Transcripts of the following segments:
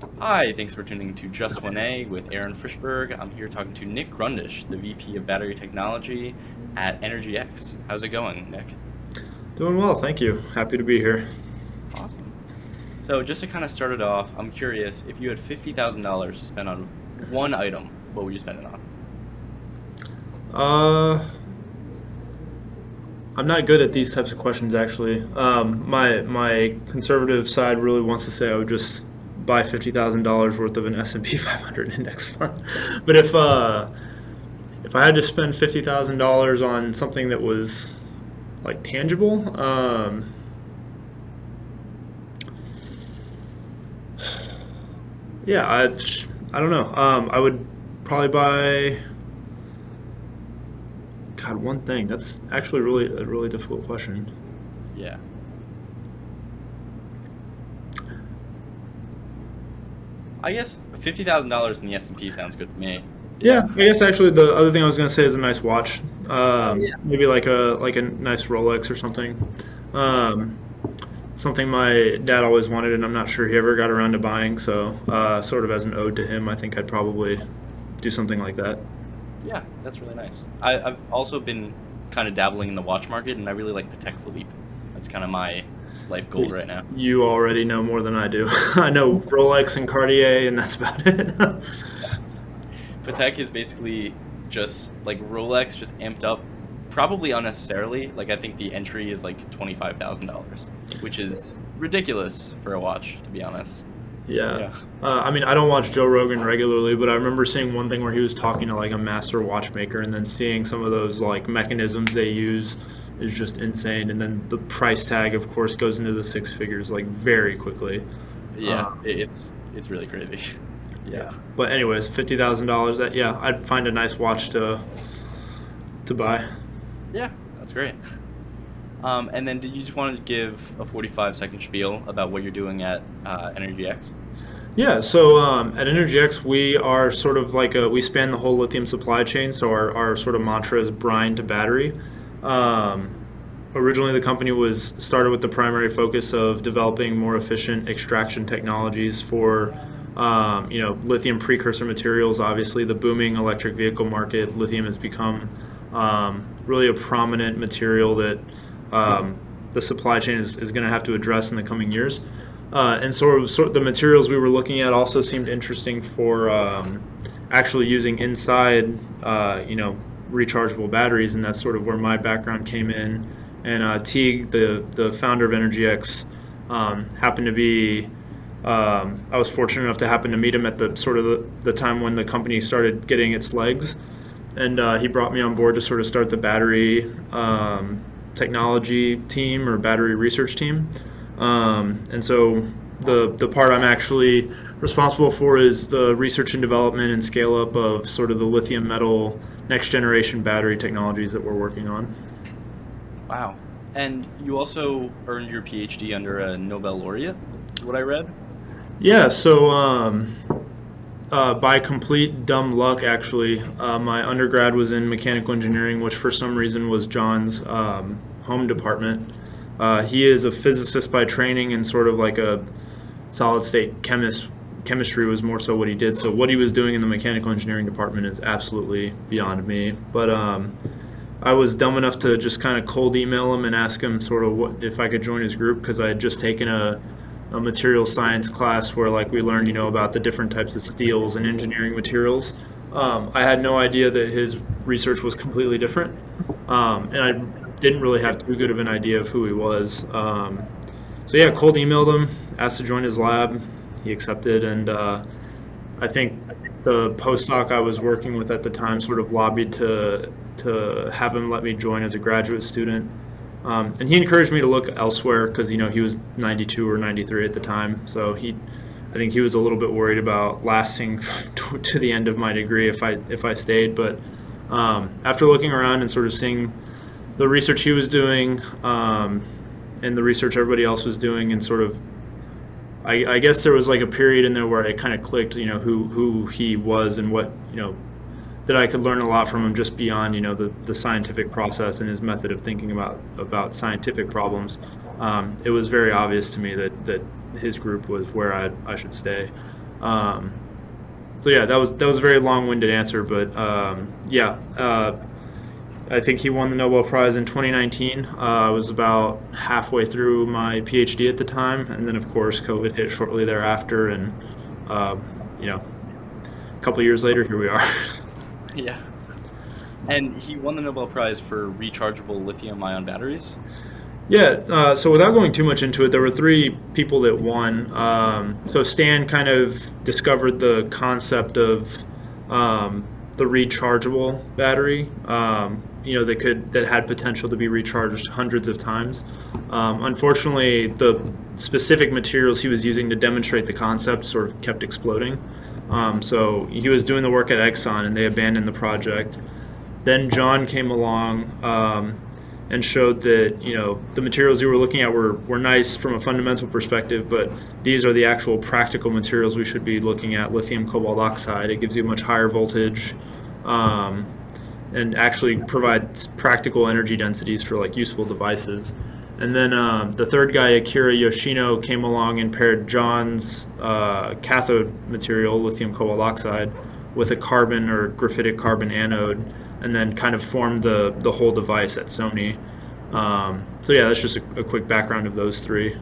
Hi, thanks for tuning to Just 1A with Aaron Frischberg. I'm here talking to Nick Grundish, the VP of Battery Technology at EnergyX. How's it going, Nick? Doing well, thank you. Happy to be here. Awesome. So, just to kind of start it off, I'm curious if you had $50,000 to spend on one item, what would you spend it on? Uh, I'm not good at these types of questions actually. My conservative side really wants to say I would just buy $50,000 worth of an S&P 500 index fund. But if I had to spend $50,000 on something that was like tangible, yeah, I don't know. I would probably buy. God, one thing. That's actually really a really difficult question. Yeah. I guess $50,000 in the S&P sounds good to me. Yeah, Yeah. I guess actually the other thing I was gonna say is a nice watch. Oh, yeah. Maybe like a nice Rolex or something. Nice. Um, Something my dad always wanted, and I'm not sure he ever got around to buying. So, sort of as an ode to him, I think I'd probably do something like that. Yeah, that's really nice. I've also been kind of dabbling in the watch market, and I really like Patek Philippe. That's kind of my life goal right now. You already know more than I do. I know Rolex and Cartier, and that's about it. Patek is basically just like Rolex, just amped up, probably unnecessarily. Like I think the entry is like $25,000, which is ridiculous for a watch, to be honest. Yeah. Yeah. I mean, I don't watch Joe Rogan regularly, but I remember seeing one thing where he was talking to like a master watchmaker and then seeing some of those like mechanisms they use is just insane. And then the price tag, of course, goes into the six figures like very quickly. Yeah, Um, it's really crazy. yeah. Yeah. But anyways, $50,000. That yeah, I'd find a nice watch to buy. Yeah, that's great. And then did you just want to give a 45-second spiel about what you're doing at EnergyX? Yeah, so at EnergyX, we are sort of like we span the whole lithium supply chain. So our sort of mantra is brine to battery. Um, Originally, the company was started with the primary focus of developing more efficient extraction technologies for, lithium precursor materials. Obviously, the booming electric vehicle market, lithium has become really a prominent material that the supply chain is going to have to address in the coming years. And sort of the materials we were looking at also seemed interesting for actually using inside, rechargeable batteries, and that's sort of where my background came in. And Teague, the founder of EnergyX, happened to be. I was fortunate enough to happen to meet him at the sort of the time when the company started getting its legs, and he brought me on board to sort of start the battery technology team or battery research team. And so the part I'm actually responsible for is the research and development and scale up of sort of the lithium metal next generation battery technologies that we're working on. Wow. And you also earned your PhD under a Nobel Laureate, is what I read. Yeah, so by complete dumb luck, actually, my undergrad was in mechanical engineering, which for some reason was John's home department. He is a physicist by training and sort of like a solid state chemist. Chemistry was more so what he did. So what he was doing in the mechanical engineering department is absolutely beyond me. But I was dumb enough to just kind of cold email him and ask him sort of what if I could join his group because I had just taken a material science class where like we learned about the different types of steels and engineering materials. I had no idea that his research was completely different, and I didn't really have too good of an idea of who he was. So yeah, cold emailed him, asked to join his lab. He accepted, and I think the postdoc I was working with at the time sort of lobbied to have him let me join as a graduate student. And he encouraged me to look elsewhere because he was 92 or 93 at the time, so I think he was a little bit worried about lasting to the end of my degree if I stayed. But after looking around and sort of seeing the research he was doing and the research everybody else was doing, and sort of I guess there was like a period in there where it kind of clicked, who he was and what that I could learn a lot from him just beyond the scientific process and his method of thinking about scientific problems. It was very obvious to me that his group was where I should stay. So yeah, that was a very long-winded answer, but yeah, I think he won the Nobel Prize in 2019. I was about halfway through my PhD at the time, and then of course COVID hit shortly thereafter, and uh, you know, a couple years later, here we are. Yeah. And he won the Nobel Prize for rechargeable lithium-ion batteries. Yeah, so without going too much into it, there were three people that won. So Stan kind of discovered the concept of the rechargeable battery. That had potential to be recharged hundreds of times. Unfortunately, the specific materials he was using to demonstrate the concept sort of kept exploding. So he was doing the work at Exxon, and they abandoned the project. Then John came along and showed that the materials you were looking at were nice from a fundamental perspective, but these are the actual practical materials we should be looking at. Lithium cobalt oxide, it gives you much higher voltage, and actually provides practical energy densities for like useful devices. And then the third guy, Akira Yoshino, came along and paired John's cathode material, lithium cobalt oxide, with a carbon or graphitic carbon anode, and then kind of formed the whole device at Sony. So yeah, that's just a quick background of those three.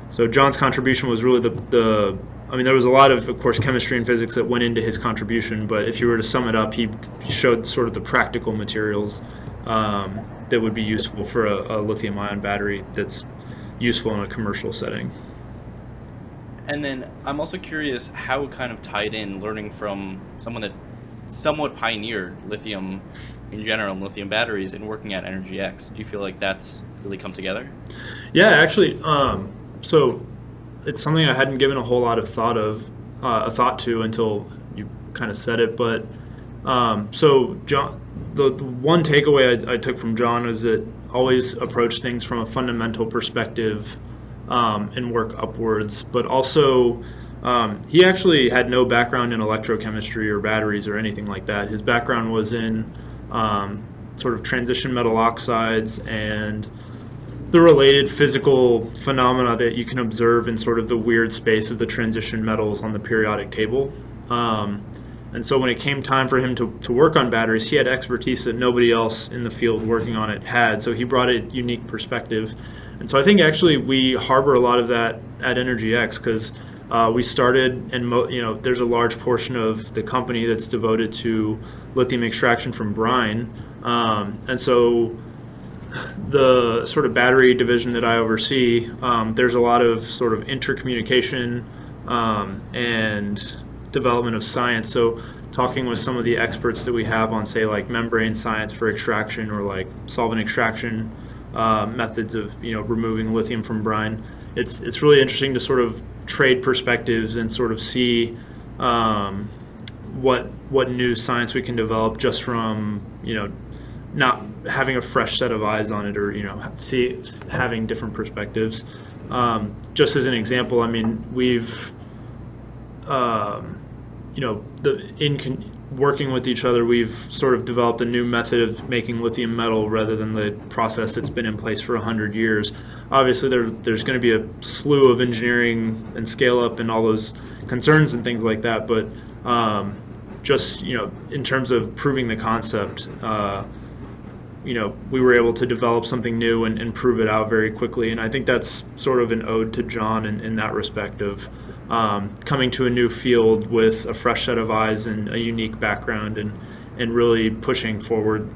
So John's contribution was really there was a lot of course, chemistry and physics that went into his contribution, but if you were to sum it up, he showed sort of the practical materials that would be useful for a lithium-ion battery that's useful in a commercial setting. And then I'm also curious how it kind of tied in learning from someone that somewhat pioneered lithium in general and lithium batteries and working at EnergyX. Do you feel like that's really come together? Yeah, actually, so it's something I hadn't given a whole lot of thought to until you kind of said it. But so John, the one takeaway I took from John is that always approach things from a fundamental perspective and work upwards. But also, he actually had no background in electrochemistry or batteries or anything like that. His background was in sort of transition metal oxides and the related physical phenomena that you can observe in sort of the weird space of the transition metals on the periodic table. And so when it came time for him to work on batteries, he had expertise that nobody else in the field working on it had. So he brought a unique perspective. And so I think actually we harbor a lot of that at EnergyX because we started, and there's a large portion of the company that's devoted to lithium extraction from brine. And so the sort of battery division that I oversee, there's a lot of sort of intercommunication and development of science. So talking with some of the experts that we have on, say, like membrane science for extraction or like solvent extraction methods of removing lithium from brine, it's really interesting to sort of trade perspectives and sort of see what new science we can develop just from not having a fresh set of eyes on it, or having different perspectives. Just as an example, I mean, we've working with each other, we've sort of developed a new method of making lithium metal rather than the process that's been in place for 100 years. Obviously, there's going to be a slew of engineering and scale up and all those concerns and things like that, but just in terms of proving the concept, we were able to develop something new and prove it out very quickly. And I think that's sort of an ode to John in that respect of coming to a new field with a fresh set of eyes and a unique background, and really pushing forward,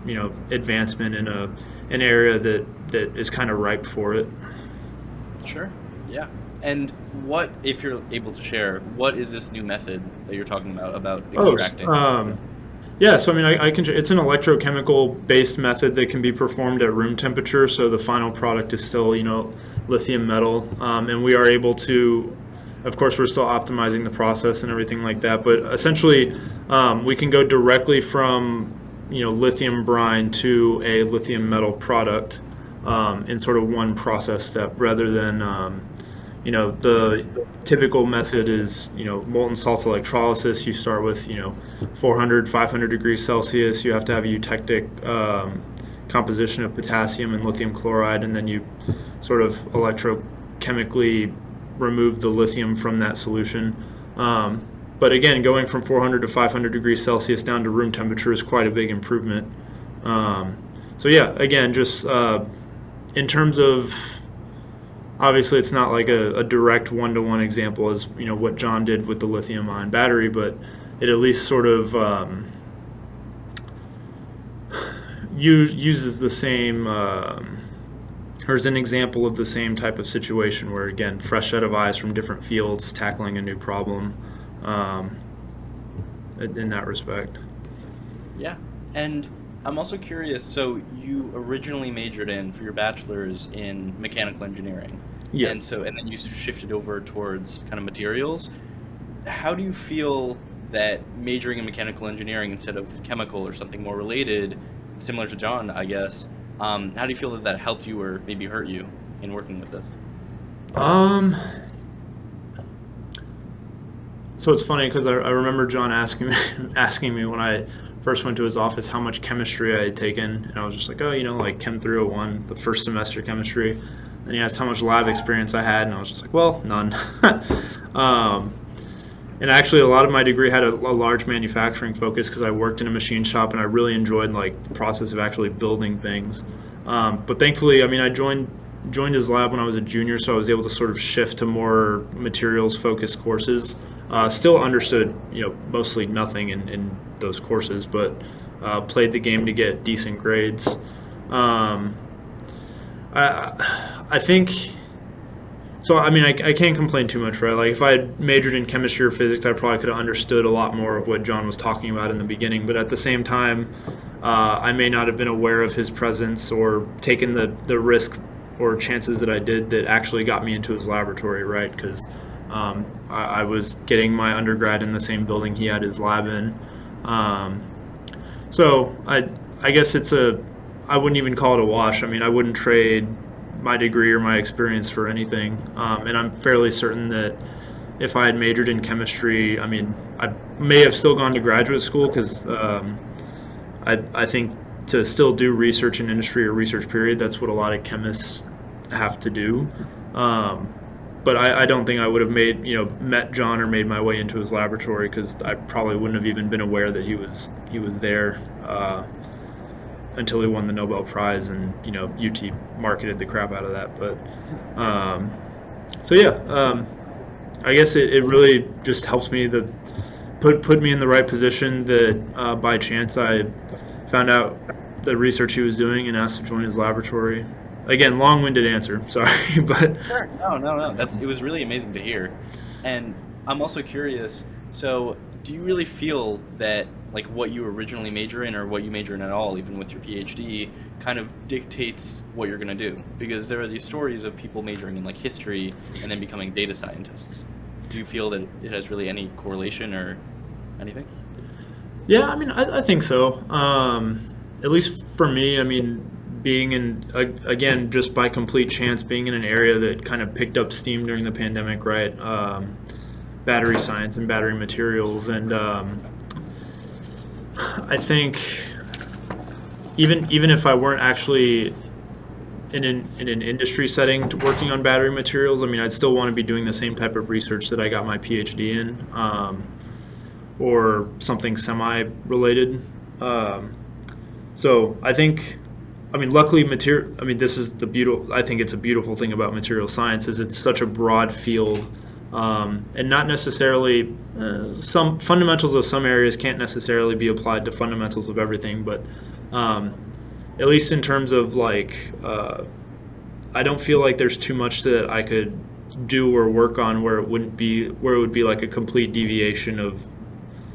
advancement in an area that is kind of ripe for it. Sure. Yeah. And what, if you're able to share, what is this new method that you're talking about extracting? Yeah, so I mean, I can. It's an electrochemical-based method that can be performed at room temperature. So the final product is still, lithium metal, and we are able to. Of course, we're still optimizing the process and everything like that, but essentially, we can go directly from, lithium brine to a lithium metal product in sort of one process step, rather than the typical method is, molten salt electrolysis. You start with, 400, 500 degrees Celsius. You have to have a eutectic composition of potassium and lithium chloride, and then you sort of electrochemically remove the lithium from that solution. But again, going from 400 to 500 degrees Celsius down to room temperature is quite a big improvement. So yeah, again, just in terms of, obviously it's not like a direct one-to-one example as what John did with the lithium-ion battery, but it at least sort of uses the same, or is an example of the same type of situation where, again, fresh set of eyes from different fields tackling a new problem in that respect. Yeah. And I'm also curious, so you originally majored in for your bachelor's in mechanical engineering. Yeah. And then you shifted over towards kind of materials. How do you feel that majoring in mechanical engineering instead of chemical or something more related, similar to John, I guess, how do you feel that that helped you or maybe hurt you in working with this? Um, so it's funny because I remember John asking asking me when I first went to his office how much chemistry I had taken, and I was just like, oh, like Chem 301, the first semester chemistry. And he asked how much lab experience I had, and I was just like, well, none. um, and actually, a lot of my degree had a large manufacturing focus because I worked in a machine shop, and I really enjoyed like the process of actually building things. But thankfully, I mean, I joined his lab when I was a junior, so I was able to sort of shift to more materials focused courses. Still understood, mostly nothing in those courses, but played the game to get decent grades. I think so. I mean, I can't complain too much, right? Like if I had majored in chemistry or physics, I probably could have understood a lot more of what John was talking about in the beginning. But at the same time, I may not have been aware of his presence or taken the risk or chances that I did that actually got me into his laboratory, right? Because I was getting my undergrad in the same building he had his lab in. So I guess I wouldn't even call it a wash. I mean, I wouldn't trade my degree or my experience for anything. And I'm fairly certain that if I had majored in chemistry, I mean, I may have still gone to graduate school because I think to still do research in industry or research period, that's what a lot of chemists have to do. But I don't think I would have met John or made my way into his laboratory because I probably wouldn't have even been aware that he was there until he won the Nobel Prize, and UT marketed the crap out of that. But so yeah, I guess it really just helps me to put me in the right position that by chance I found out the research he was doing and asked to join his laboratory. Again, long-winded answer, sorry, but Sure. No. It was really amazing to hear. And I'm also curious, so do you really feel that like what you originally major in or what you major in at all, even with your PhD, kind of dictates what you're going to do? Because there are these stories of people majoring in like history and then becoming data scientists. Do you feel that it has really any correlation or anything? yeah, I mean, I think so. At least for me, I mean, being again, just by complete chance, being in an area that kind of picked up steam during the pandemic, right? Battery science and battery materials, and I think even if I weren't actually in an industry setting working on battery materials, I mean, I'd still want to be doing the same type of research that I got my PhD in, or something semi-related. So I think, I mean, luckily, this is I think it's a beautiful thing about material science is it's such a broad field, and not necessarily some fundamentals of some areas can't necessarily be applied to fundamentals of everything, but at least in terms of like, I don't feel like there's too much that I could do or work on where it would be like a complete deviation of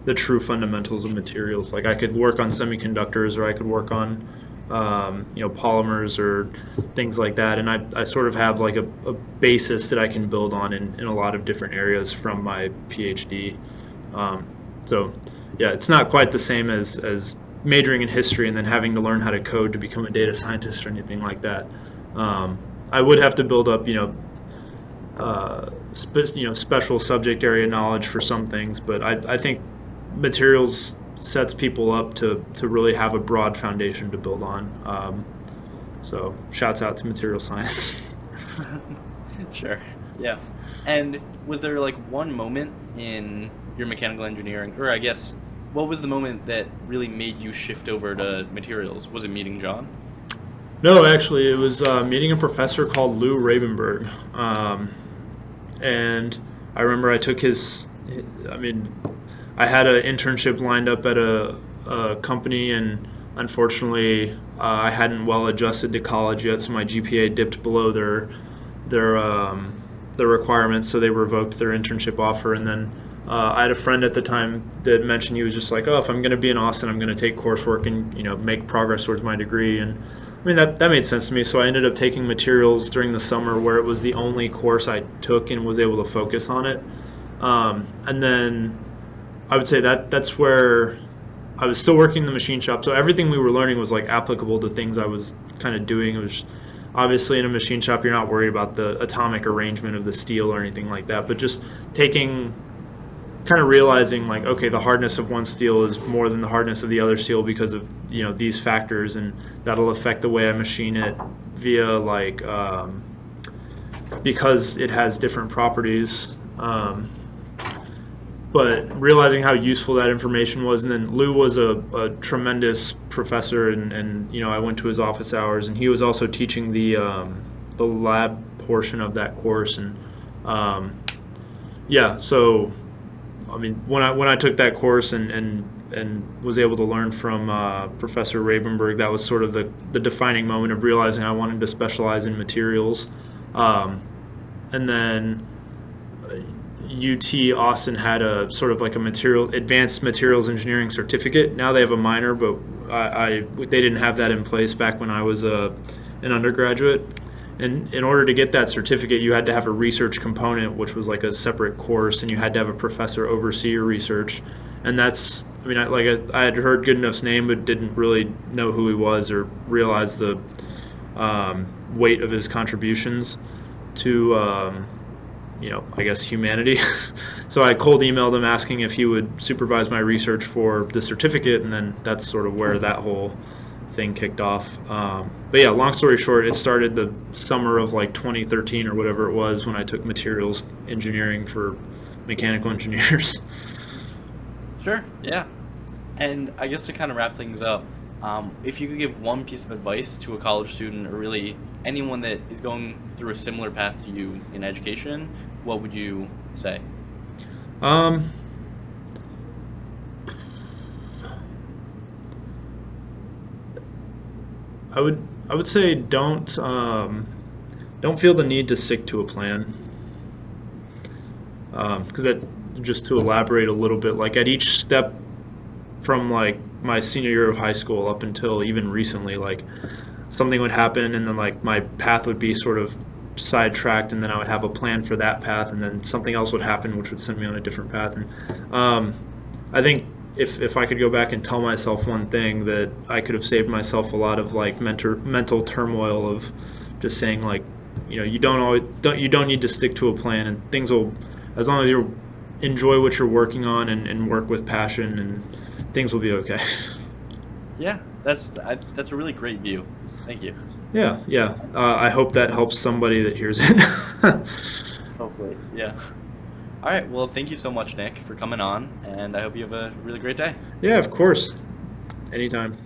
the true fundamentals of materials. Like I could work on semiconductors, or I could work on polymers or things like that, and I sort of have like a basis that I can build on in a lot of different areas from my PhD. So yeah, it's not quite the same as majoring in history and then having to learn how to code to become a data scientist or anything like that. I would have to build up special subject area knowledge for some things, but I think materials sets people up to really have a broad foundation to build on. So shouts out to material science. Sure. Yeah. And was there like one moment in your mechanical engineering, or I guess, what was the moment that really made you shift over to materials? Was it meeting John? No, actually, it was meeting a professor called Lou Ravenberg. And I remember I took I mean, I had an internship lined up at a company, and unfortunately, I hadn't well adjusted to college yet, so my GPA dipped below their their requirements, so they revoked their internship offer. And then I had a friend at the time that mentioned he was just like, "Oh, if I'm going to be in Austin, I'm going to take coursework and make progress towards my degree." And I mean that made sense to me. So I ended up taking materials during the summer, where it was the only course I took and was able to focus on it. And then I would say that's where I was still working in the machine shop. So everything we were learning was like applicable to things I was kind of doing. It was obviously in a machine shop, you're not worried about the atomic arrangement of the steel or anything like that, but just taking kind of realizing like, okay, the hardness of one steel is more than the hardness of the other steel because of these factors, and that'll affect the way I machine it via like because it has different properties. But realizing how useful that information was, and then Lou was a tremendous professor, and I went to his office hours, and he was also teaching the lab portion of that course, and yeah, so I mean, when I took that course and was able to learn from Professor Ravenberg, that was sort of the defining moment of realizing I wanted to specialize in materials, and then UT Austin had a sort of like advanced materials engineering certificate. Now they have a minor, but they didn't have that in place back when I was an undergraduate. And in order to get that certificate, you had to have a research component, which was like a separate course, and you had to have a professor oversee your research. And that's, I mean, I had heard Goodenough's name, but didn't really know who he was or realize the weight of his contributions to I guess humanity. So I cold emailed him asking if he would supervise my research for the certificate, and then that's sort of where that whole thing kicked off. But yeah, long story short, it started the summer of like 2013 or whatever it was when I took materials engineering for mechanical engineers. Sure, yeah. And I guess to kind of wrap things up, if you could give one piece of advice to a college student, or really anyone that is going through a similar path to you in education, what would you say? Um, I would say don't feel the need to stick to a plan, because that, just to elaborate a little bit, like at each step from like my senior year of high school up until even recently, like something would happen, and then like my path would be sort of sidetracked, and then I would have a plan for that path, and then something else would happen which would send me on a different path. And I think if I could go back and tell myself one thing, that I could have saved myself a lot of like mental turmoil of just saying like, you don't need to stick to a plan, and things will, as long as you enjoy what you're working on and work with passion, and things will be okay. Yeah, that's a really great view. Thank you. Yeah. I hope that helps somebody that hears it. Hopefully. Yeah. All right. Well, thank you so much, Nick, for coming on, and I hope you have a really great day. Yeah, of course. Anytime.